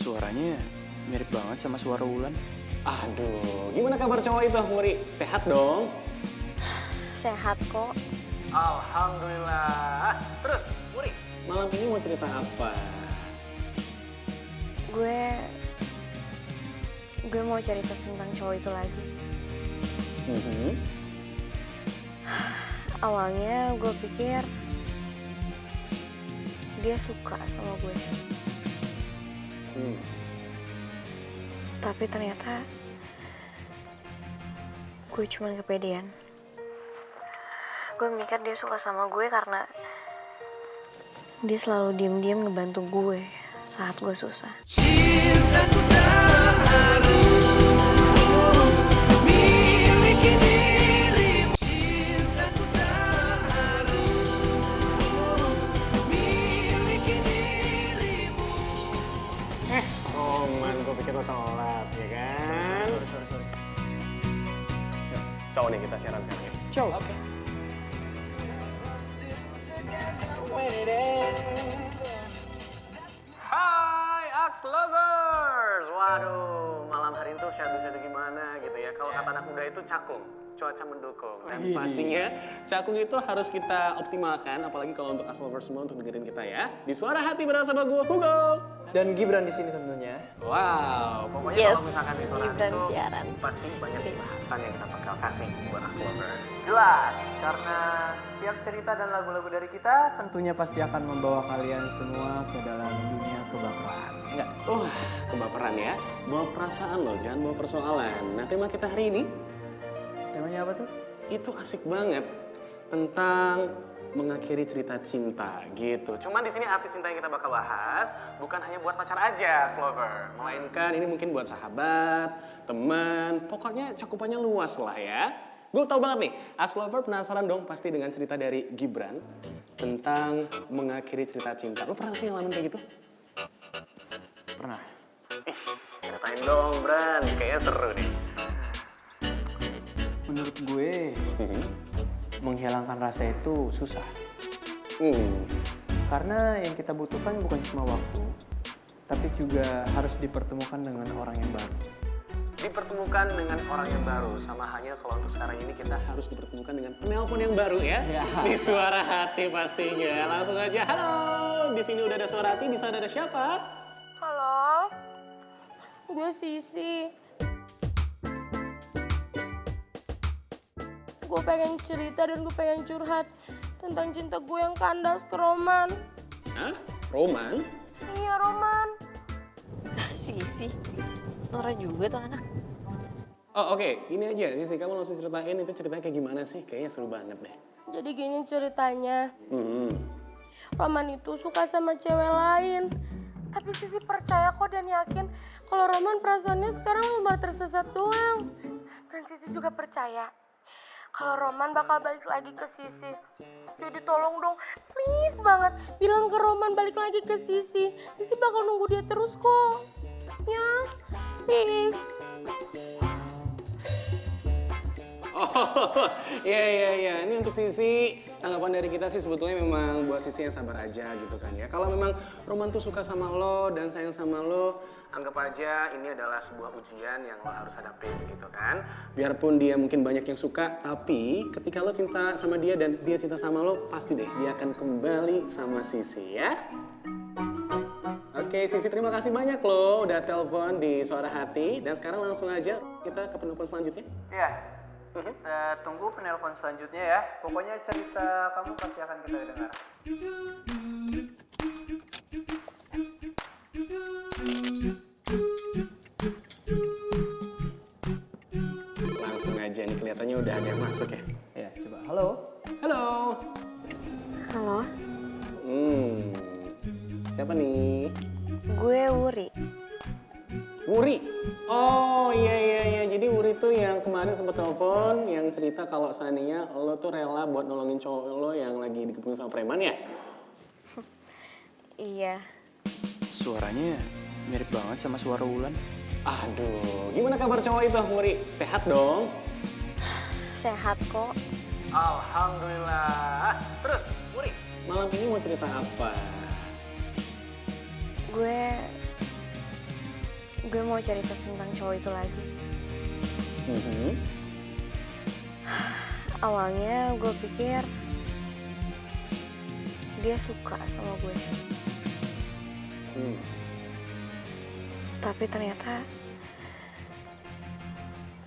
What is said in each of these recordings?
Suaranya mirip banget sama suara Wulan. Aduh, gimana kabar cowok itu, Muri? Sehat dong? Sehat kok. Alhamdulillah. Terus, Muri, malam ini mau cerita apa? Gue mau cerita tentang cowok itu lagi. Awalnya gue pikir dia suka sama gue. Tapi ternyata gue cuman kepedean. Gue mikir dia suka sama gue karena dia selalu diam-diam ngebantu gue saat gue susah. Cintaku tak harus miliki dirimu. Cintaku tak harus miliki dirimu. Roman, gue pikir lo telat, ya kan? Sorry. Cowok nih, kita siaran sekarang ya. Ciao. Oke. Hai Axe Lovers! Waduh, malam hari itu syadu-syadu gimana gitu ya. Kalau kata anak muda itu cakung, cuaca mendukung. Dan pastinya cakung itu harus kita optimalkan, apalagi kalau untuk Axe Lovers semua untuk dengerin kita ya. Di Suara Hati bersama gue, Hugo. Dan Gibran di sini tentunya. Wow, pokoknya Yes, kalau misalkan di Suara Hati Gibran itu siaran. pasti banyak bahasan yang kita bakal kasih buat Axe Lovers. Jelas, Karena setiap cerita dan lagu-lagu dari kita tentunya pasti akan membawa kalian semua ke dalam dunia kebaperan. Enggak? kebaperan ya. Bawa perasaan loh, jangan bawa persoalan. Nah, tema kita hari ini Temanya apa tuh? itu asik banget tentang mengakhiri cerita cinta gitu. Cuman di sini arti cinta yang kita bakal bahas bukan hanya buat pacar aja, Slover. Melainkan ini mungkin buat sahabat, teman, pokoknya cakupannya luas lah ya. Gue tau banget nih, Slover penasaran dong pasti dengan cerita dari Gibran tentang mengakhiri cerita cinta. Lo pernah sih ngalamin kayak gitu? Pernah. Ceritain dong, Bran. Kayaknya seru nih. Menurut gue, menghilangkan rasa itu susah. Karena yang kita butuhkan bukan cuma waktu, tapi juga harus dipertemukan dengan orang yang baru. Dipertemukan dengan orang yang baru, sama halnya kalau untuk sekarang ini kita harus dipertemukan dengan penelpon yang baru ya. Ya. Di Suara Hati pastinya. Langsung aja, halo. Di sini udah ada Suara Hati, di sana ada siapa? Halo, gue Sisi. Gue pengen cerita dan gue pengen curhat tentang cinta gue yang kandas ke Roman. Hah? Roman? Iya, Roman. Sisi, Nora juga tuh anak. Oh oke, gini aja Sisi, kamu langsung ceritain itu ceritanya kayak gimana sih? Kayaknya seru banget deh. Jadi gini ceritanya, Roman itu suka sama cewek lain. Tapi Sisi percaya kok dan yakin kalau Roman perasaannya sekarang cuma tersesat doang. Dan Sisi juga percaya kalau Roman bakal balik lagi ke Sisi. Jadi tolong dong, please banget bilang ke Roman balik lagi ke Sisi. Sisi bakal nunggu dia terus kok. Ya, please. Oh, iya. Ini untuk Sisi, tanggapan dari kita sih sebetulnya memang buat Sisi yang sabar aja gitu kan ya. Kalau memang Roman tuh suka sama lo dan sayang sama lo, anggap aja ini adalah sebuah ujian yang lo harus hadapin gitu kan. Biarpun dia mungkin banyak yang suka, tapi ketika lo cinta sama dia dan dia cinta sama lo, pasti deh dia akan kembali sama Sisi ya. Oke, Sisi terima kasih banyak lo udah telepon di Suara Hati. Dan sekarang langsung aja kita ke penelpon selanjutnya. Iya, kita tunggu penelpon selanjutnya ya. Pokoknya cerita kamu pasti akan kita dengar. Langsung aja nih, kelihatannya udah ada yang masuk ya. Ya, coba. Halo. Halo. Halo, Siapa nih? gue Wuri. Wuri. Oh iya. Jadi Wuri tuh yang kemarin sempet telepon yang cerita kalau seandainya lo tuh rela buat nolongin cowok lo yang lagi dikepukin sama preman ya? Iya. Suaranya mirip banget sama suara Wulan. Aduh, gimana kabar cowok itu, Wuri? Sehat dong? Sehat kok. Alhamdulillah. Terus, Wuri, malam ini mau cerita apa? Gue gue mau cerita tentang cowok itu lagi. Awalnya gue pikir dia suka sama gue. Tapi ternyata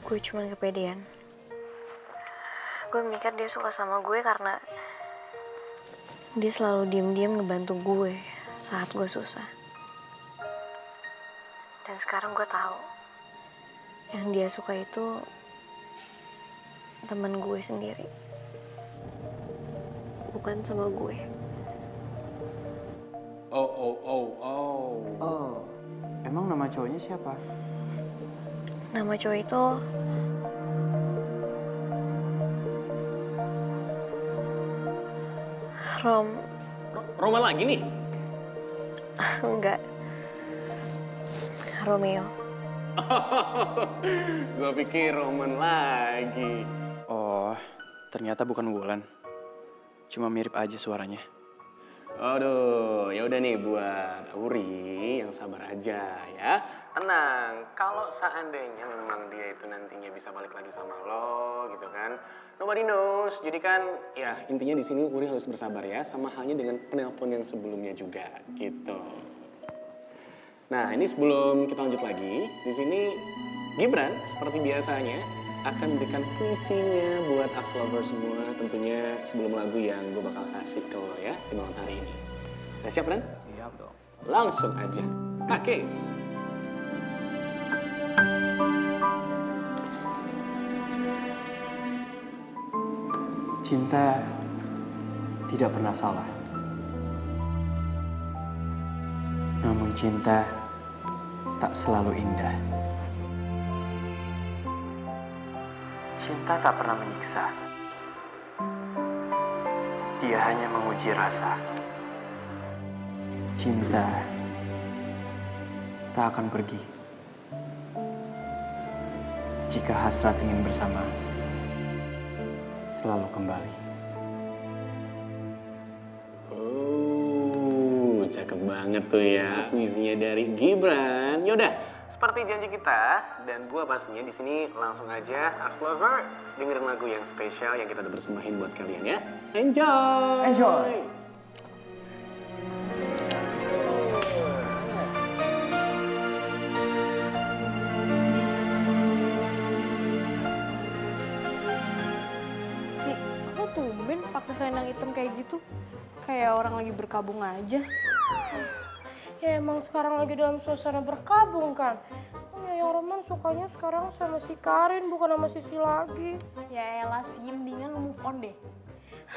gue cuman kepedean. Gue mikir dia suka sama gue karena dia selalu diam-diam ngebantu gue saat gue susah. Dan sekarang gue tahu yang dia suka itu teman gue sendiri, bukan sama gue. Oh, emang nama cowoknya siapa? Nama cowok itu Roman lagi nih? enggak, Romeo. Gue pikir Roman lagi. Oh, ternyata bukan Wulan. Cuma mirip aja suaranya. Aduh, ya udah nih buat Auri yang sabar aja ya. Tenang, kalau seandainya memang dia itu nantinya bisa balik lagi sama lo gitu kan. Nobody knows. Jadi kan ya intinya di sini Uri harus bersabar ya, sama halnya dengan penelpon yang sebelumnya juga gitu. Nah, ini sebelum kita lanjut lagi, di sini Gibran seperti biasanya akan memberikan puisinya buat Ask Lover semua, tentunya sebelum lagu yang gue bakal kasih ke lo ya di malam hari ini. Udah siap, Ran? Siap dong. Langsung aja. Kak Case. Cinta tidak pernah salah. Namun cinta tak selalu indah. Cinta tak pernah menyiksa. Dia hanya menguji rasa. Cinta tak akan pergi. Jika hasrat ingin bersama, selalu kembali. Oh, cakep banget tuh ya puisinya dari Gibran. Yaudah, seperti janji kita dan gua pastinya di sini langsung aja Ask Lover dengerin lagu yang spesial yang kita udah persembahin buat kalian ya. Enjoy. Enjoy. Si, kok tumben pakai selendang hitam kayak gitu? Kayak orang lagi berkabung aja. Ya emang sekarang lagi dalam suasana berkabung kan. Ya yang Roman sukanya sekarang sama si Karin bukan sama Sisi lagi. Ya elah sih, mendingan lu move on deh.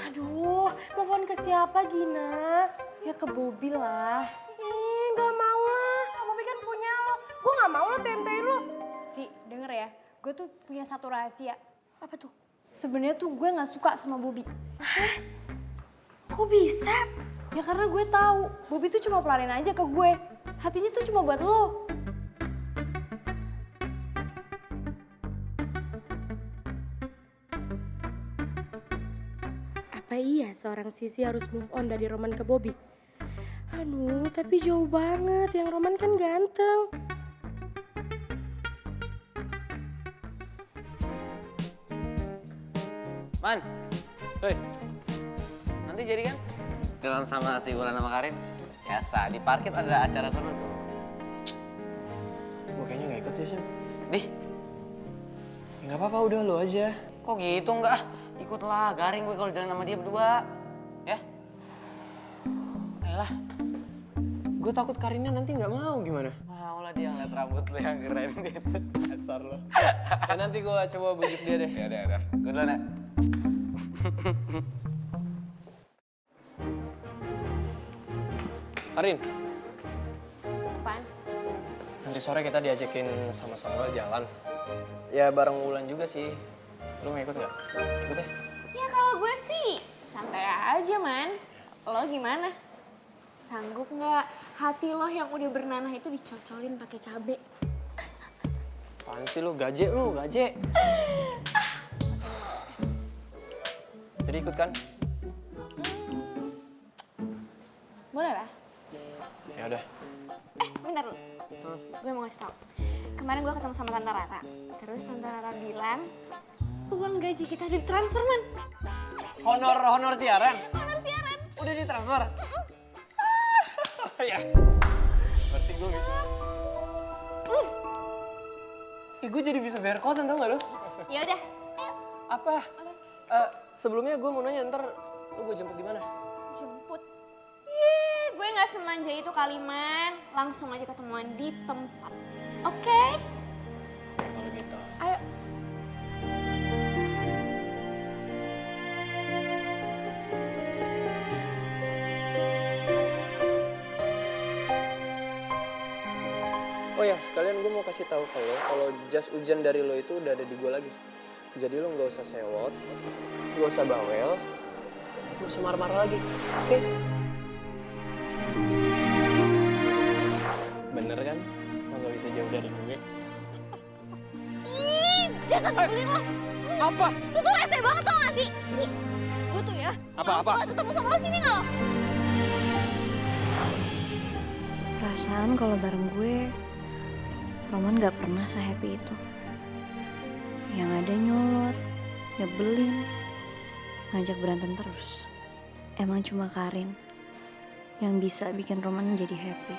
Aduh, move on ke siapa Gina? Ya ke Bobby lah. Ih, gak mau lah. Bobby kan punya lo. Gue gak mau lo tempein lo. Si, denger ya, gue tuh punya satu rahasia. Apa tuh? Sebenarnya tuh gue gak suka sama Bobby. Kok bisa? Ya karena gue tahu Bobby tuh cuma pelarin aja ke gue. Hatinya tuh cuma buat lo. Apa iya seorang Sisi harus move on dari Roman ke Bobby? Aduh, tapi jauh banget. Yang Roman kan ganteng. Man, hei, nanti jadi kan? Jalan sama si Wulan sama Karin? Biasa, di parkir ada acara seru tuh. Gue kayaknya gak ikut deh, Sam. Dih, Ya, gak apa-apa, udah lo aja. kok gitu enggak? Ikutlah, garing gue kalau jalan sama dia berdua. Ya? Ayolah. Gue takut Karinnya nanti gak mau, gimana? Mau lah dia ngeliat rambut lo yang keren gitu. Dasar lo. Ya, nanti gue coba bujuk dia deh. Ya udah. Gue duluan ya. Karin, Apaan? nanti sore kita diajakin sama Samuel jalan. Ya bareng Wulan juga sih. Lu mau ikut gak? Ikut ya? Ya kalau gue sih santai aja, Man. Lo gimana? Sanggup nggak hati lo yang udah bernanah itu dicocolin pakai cabe? Apaan sih lu? Gaje lu, gaje. Jadi ikut kan? Boleh lah. Ya udah. Bentar lu. gue mau ngasih tau. Kemarin gue ketemu sama Tante Rara. Terus Tante Rara bilang, uang gaji kita ditransfer, Man. Honor siaran? Honor siaran. Udah ditransfer? Yes. Berarti gue gitu. Gue jadi bisa bayar kosan tau gak lo? Ya udah, ayo. Apa? Sebelumnya gue mau nanya ntar lo gue jemput di mana? Jemput. Gue nggak semanja itu Kaliman. Langsung aja ketemuan di tempat. Oke? Kalau gitu. Ayo. Oh ya, sekalian gue mau kasih tahu ke lo kalau jas hujan dari lo itu udah ada di gue lagi. Jadi lo nggak usah sewot, nggak usah bawel, nggak usah marah-marah lagi. Oke? Bener kan? Lo nggak bisa jauh dari gue. Ih, jasa nyebelin lo. Apa? Lu tuh rese banget tau gak sih? Ih, gue tuh ya. Apa? Males banget ketemu sama lo, sini gak lo? Perasaan kalau bareng gue, Roman gak pernah se-happy itu. Yang ada nyolot, nyebelin, ngajak berantem terus. Emang cuma Karin yang bisa bikin Roman jadi happy.